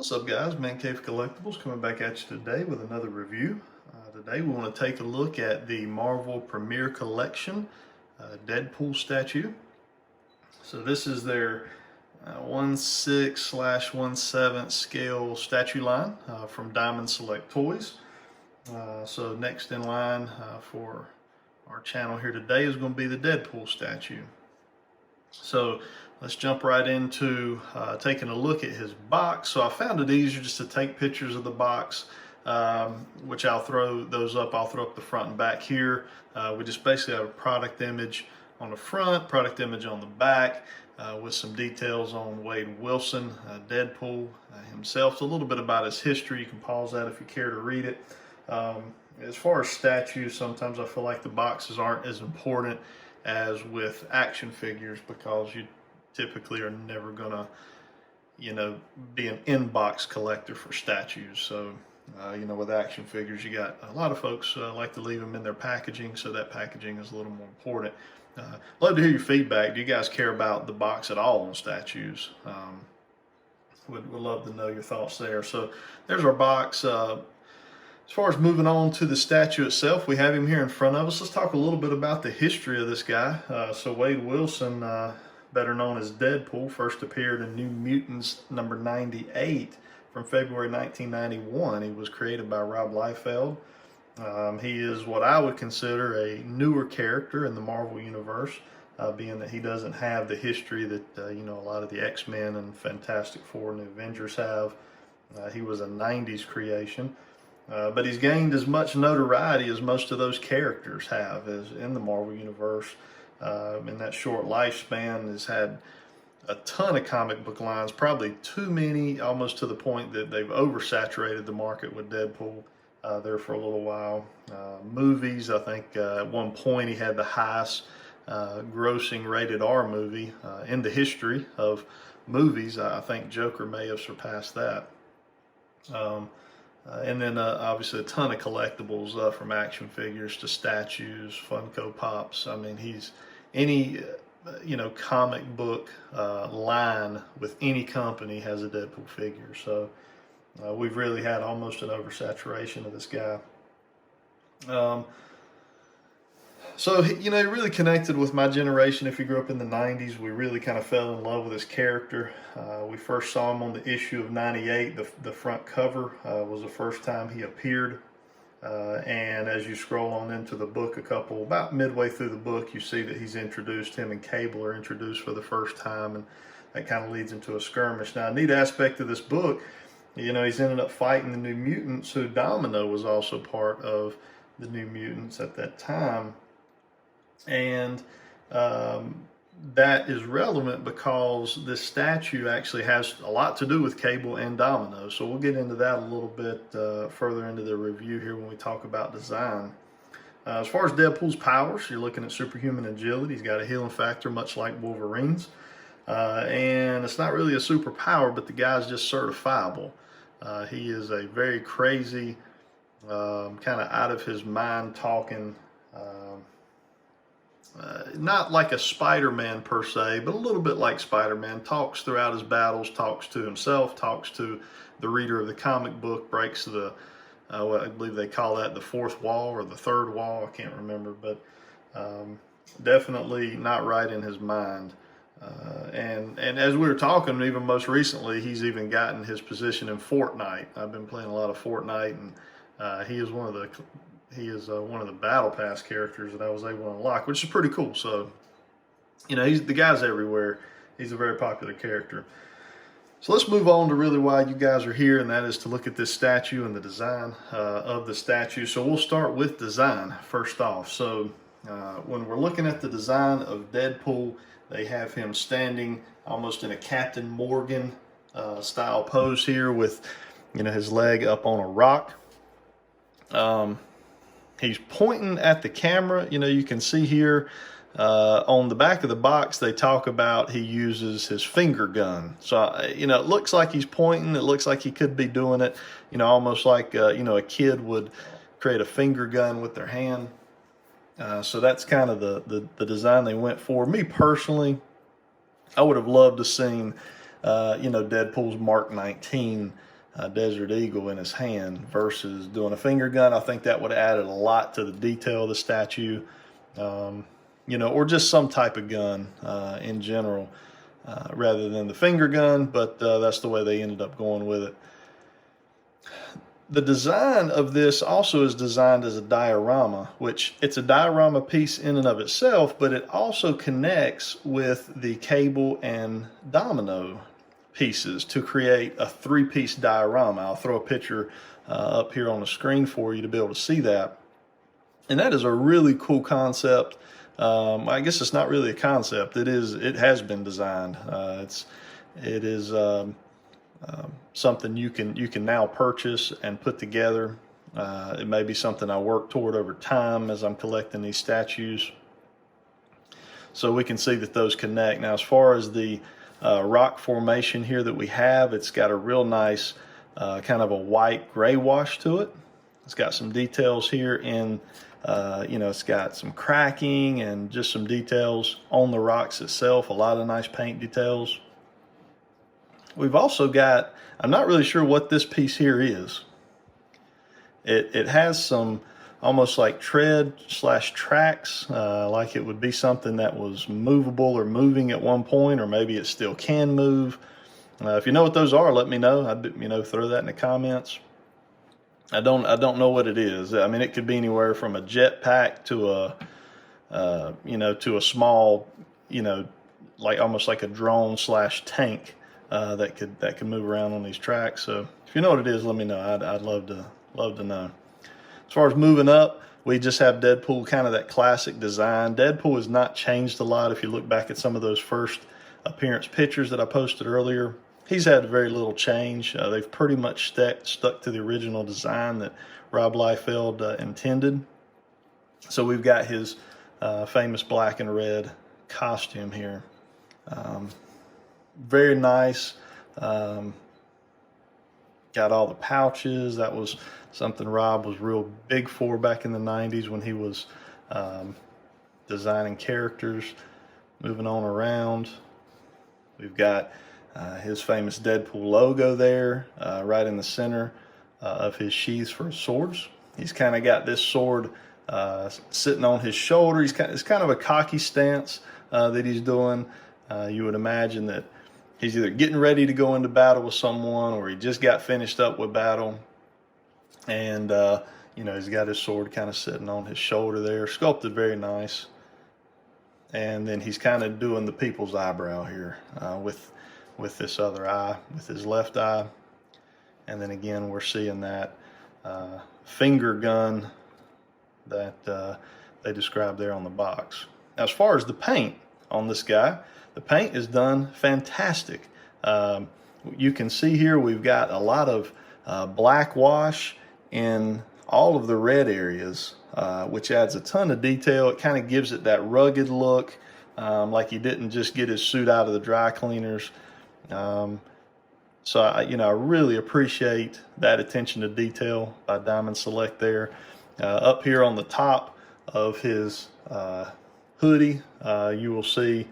What's up, guys? Man Cave Collectibles coming back at you today with another review. Today we want to take a look at the Marvel Premier Collection Deadpool statue. So this is their 1/6/1/7 scale statue line from Diamond Select Toys. So next in line for our channel here today is going to be the Deadpool statue. So let's jump right into taking a look at his box. So I found it easier just to take pictures of the box, which I'll throw those up. I'll throw up the front and back here. We just basically have a product image on the front, product image on the back, with some details on Wade Wilson, Deadpool himself. So a little bit about his history. You can pause that if you care to read it. As far as statues, sometimes I feel like the boxes aren't as important as with action figures, because you typically are never gonna, be an in-box collector for statues. So, with action figures, you got a lot of folks like to leave them in their packaging, so that packaging is a little more important. Love to hear your feedback. Do you guys care about the box at all on statues? Would love to know your thoughts there. So there's our box. As far as moving on to the statue itself, we have him here in front of us. Let's talk a little bit about the history of this guy. So Wade Wilson, better known as Deadpool, first appeared in New Mutants number 98 from February 1991. He was created by Rob Liefeld. He is what I would consider a newer character in the Marvel Universe, being that he doesn't have the history that, a lot of the X-Men and Fantastic Four and the Avengers have. He was a 90s creation. But he's gained as much notoriety as most of those characters have as in the Marvel Universe. In that short lifespan, has had a ton of comic book lines, probably too many, almost to the point that they've oversaturated the market with Deadpool there for a little while. Movies, I think at one point he had the highest grossing rated R movie in the history of movies. I think Joker may have surpassed that. And then obviously a ton of collectibles, from action figures to statues, Funko Pops. I mean, he's any comic book line with any company has a Deadpool figure. So we've really had almost an oversaturation of this guy. So, he really connected with my generation. If you grew up in the 90s, we really kind of fell in love with his character. We first saw him on the issue of 98. The front cover was the first time he appeared. And as you scroll on into the book, about midway through the book, you see that he's introduced, him and Cable are introduced for the first time, and that kind of leads into a skirmish. Now, a neat aspect of this book, he's ended up fighting the New Mutants, who Domino was also part of the New Mutants at that time. And that is relevant because this statue actually has a lot to do with Cable and Domino. So we'll get into that a little bit further into the review here when we talk about design. As far as Deadpool's powers, you're looking at superhuman agility. He's got a healing factor much like Wolverine's. And it's not really a superpower, but the guy's just certifiable. He is a very crazy, kind of out of his mind talking, not like a Spider-Man per se, but a little bit like Spider-Man. Talks throughout his battles, talks to himself, talks to the reader of the comic book, breaks the, what I believe they call that the fourth wall or the third wall, I can't remember, but definitely not right in his mind. And as we were talking, even most recently, he's even gotten his position in Fortnite. I've been playing a lot of Fortnite, and he is one of the Battle Pass characters that I was able to unlock, which is pretty cool. So, the guy's everywhere. He's a very popular character. So let's move on to really why you guys are here, and that is to look at this statue and the design of the statue. So we'll start with design first off. So when we're looking at the design of Deadpool, they have him standing almost in a Captain Morgan style pose here with, his leg up on a rock. He's pointing at the camera. You can see here on the back of the box, they talk about he uses his finger gun. So, it looks like he's pointing. It looks like he could be doing it, almost like, a kid would create a finger gun with their hand. So that's kind of the design they went for. Me personally, I would have loved to seen, Deadpool's Mark 19 Desert Eagle in his hand versus doing a finger gun. I think that would have added a lot to the detail of the statue, or just some type of gun in general, rather than the finger gun, but that's the way they ended up going with it. The design of this also is designed as a diorama, which it's a diorama piece in and of itself, but it also connects with the cable and domino pieces to create a three-piece diorama. I'll throw a picture up here on the screen for you to be able to see that. And that is a really cool concept. I guess it's not really a concept. It has been designed. It is something you can now purchase and put together. It may be something I work toward over time as I'm collecting these statues. So we can see that those connect. Now, as far as the rock formation here that we have, it's got a real nice kind of a white gray wash to it. It's got some details here in, it's got some cracking and just some details on the rocks itself, a lot of nice paint details. We've also got, I'm not really sure what this piece here is. It has some almost like tread/tracks, like it would be something that was movable or moving at one point, or maybe it still can move. If you know what those are, let me know. Throw that in the comments. I don't know what it is. I mean, it could be anywhere from a jetpack to to a small, like almost like a drone/tank. That could move around on these tracks. So if you know what it is, let me know. I'd love to know. As far as moving up, we just have Deadpool, kind of that classic design. Deadpool has not changed a lot. If you look back at some of those first appearance pictures that I posted earlier, he's had very little change. They've pretty much stuck to the original design that Rob Liefeld intended. So we've got his famous black and red costume here. Very nice. Got all the pouches. That was something Rob was real big for back in the 90s when he was designing characters. Moving on around, we've got his famous Deadpool logo there, right in the center of his sheaths for his swords. He's kind of got this sword sitting on his shoulder. It's kind of a cocky stance that he's doing. You would imagine that he's either getting ready to go into battle with someone, or he just got finished up with battle. And, he's got his sword kind of sitting on his shoulder there, sculpted very nice. And then he's kind of doing the people's eyebrow here with this other eye, with his left eye. And then again, we're seeing that finger gun that they described there on the box. Now, as far as the paint on this guy, the paint is done fantastic. You can see here we've got a lot of black wash in all of the red areas, which adds a ton of detail. It kind of gives it that rugged look, like he didn't just get his suit out of the dry cleaners. So I really appreciate that attention to detail by Diamond Select there. Up here on the top of his hoodie, you will see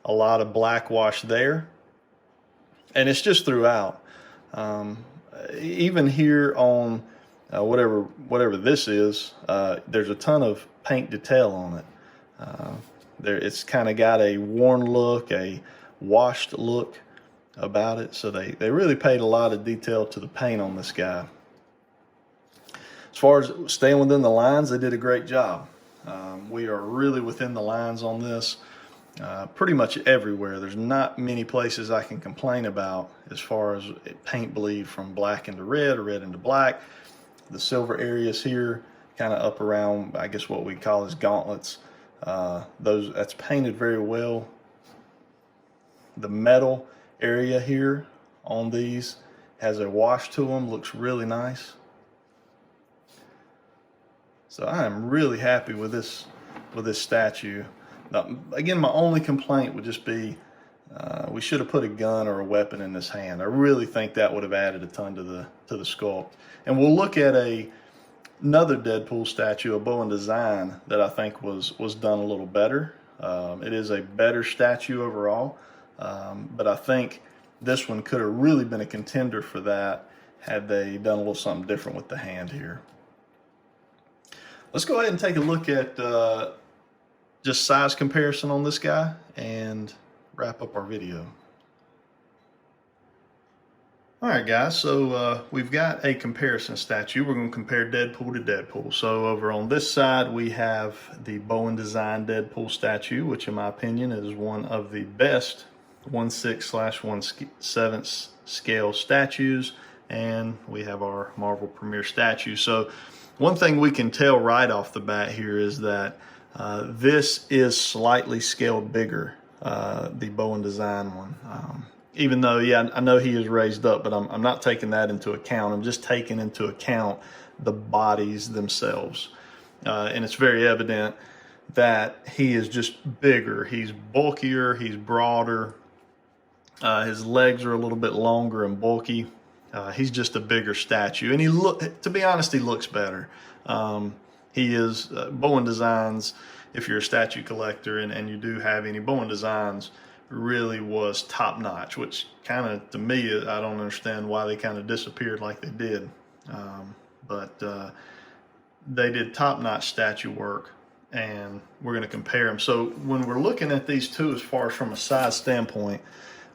a lot of black wash there, and it's just throughout. Even here on whatever this is, there's a ton of paint detail on it. It's kind of got a worn look, a washed look about it. So they really paid a lot of detail to the paint on this guy. As far as staying within the lines, they did a great job. We are really within the lines on this. Pretty much everywhere. There's not many places I can complain about as far as paint bleed from black into red or red into black. The silver areas here, kind of up around, I guess what we call as gauntlets, that's painted very well. The metal area here on these has a wash to them, looks really nice. So I am really happy with this statue. Now, again, my only complaint would just be we should have put a gun or a weapon in this hand. I really think that would have added a ton to the sculpt. And we'll look at another Deadpool statue, a Bowen Design, that I think was done a little better. It is a better statue overall, but I think this one could have really been a contender for that had they done a little something different with the hand here. Let's go ahead and take a look at just size comparison on this guy and wrap up our video. All right, guys, so we've got a comparison statue. We're going to compare Deadpool to Deadpool. So over on this side, we have the Bowen Design Deadpool statue, which in my opinion is one of the best 1/6/1/7 scale statues. And we have our Marvel Premier statue. So one thing we can tell right off the bat here is that this is slightly scaled bigger, the Bowen Design one. Even though, yeah, I know he is raised up, but I'm not taking that into account. I'm just taking into account the bodies themselves. And it's very evident that he is just bigger. He's bulkier, he's broader. His legs are a little bit longer and bulky. He's just a bigger statue. And to be honest, he looks better. He is, Bowen Designs, if you're a statue collector and you do have any Bowen Designs, really was top notch, which kind of, to me, I don't understand why they kind of disappeared like they did. But they did top notch statue work, and we're going to compare them. So when we're looking at these two as far as from a size standpoint,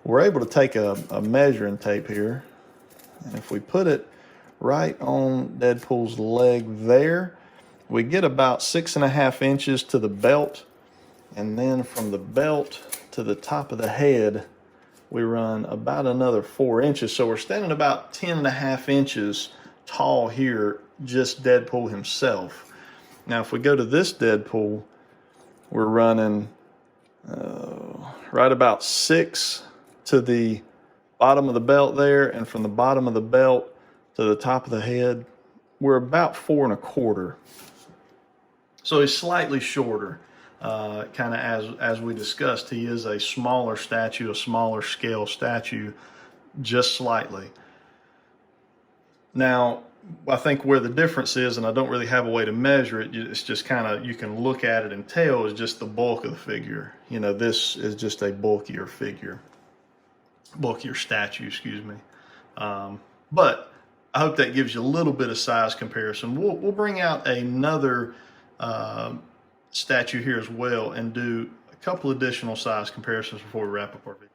we're able to take a measuring tape here, and if we put it right on Deadpool's leg there, we get about 6.5 inches to the belt, and then from the belt to the top of the head, we run about another 4 inches. So we're standing about 10.5 inches tall here, just Deadpool himself. Now, if we go to this Deadpool, we're running right about 6 to the bottom of the belt there, and from the bottom of the belt to the top of the head, we're about 4.25. So he's slightly shorter. Kind of as we discussed, he is a smaller statue, a smaller scale statue, just slightly. Now, I think where the difference is, and I don't really have a way to measure it, it's just kind of, you can look at it and tell, is just the bulk of the figure. You know, this is just a bulkier statue, excuse me. But I hope that gives you a little bit of size comparison. We'll bring out another statue here as well and do a couple additional size comparisons before we wrap up our video.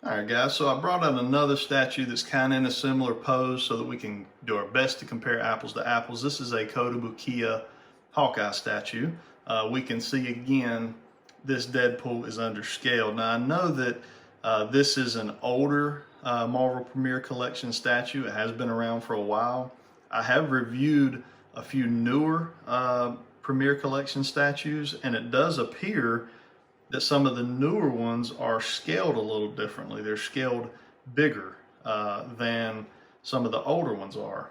All right, guys, so I brought out another statue that's kind of in a similar pose so that we can do our best to compare apples to apples. This is a Kotobukiya Hawkeye statue. We can see again, this Deadpool is underscaled. Now, I know that this is an older Marvel Premier Collection statue. It has been around for a while. I have reviewed a few newer Premier Collection statues, and it does appear that some of the newer ones are scaled a little differently. They're scaled bigger than some of the older ones are.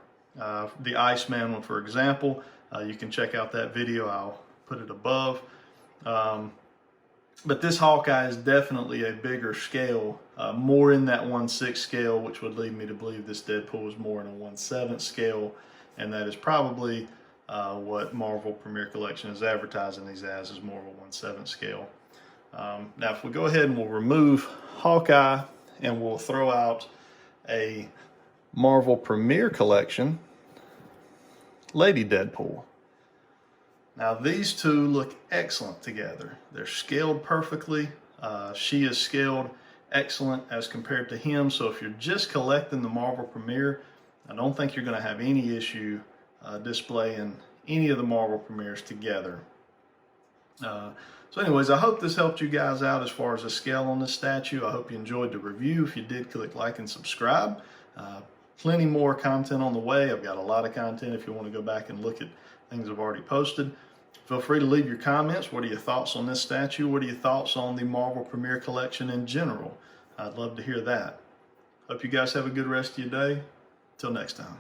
The Iceman one, for example, you can check out that video. I'll put it above. But this Hawkeye is definitely a bigger scale, more in that 1/6 scale, which would lead me to believe this Deadpool is more in a 1/7 scale, and that is probably what Marvel Premier Collection is advertising these as, is more of a 1/7 scale. Now, if we go ahead and we'll remove Hawkeye and we'll throw out a Marvel Premier Collection Lady Deadpool. Now, these two look excellent together. They're scaled perfectly. She is scaled excellent as compared to him. So if you're just collecting the Marvel Premier, I don't think you're going to have any issue displaying any of the Marvel Premiers together. So anyways, I hope this helped you guys out as far as the scale on this statue. I hope you enjoyed the review. If you did, click like and subscribe. Plenty more content on the way. I've got a lot of content if you want to go back and look at things I've already posted. Feel free to leave your comments. What are your thoughts on this statue? What are your thoughts on the Marvel Premier Collection in general? I'd love to hear that. Hope you guys have a good rest of your day. Till next time.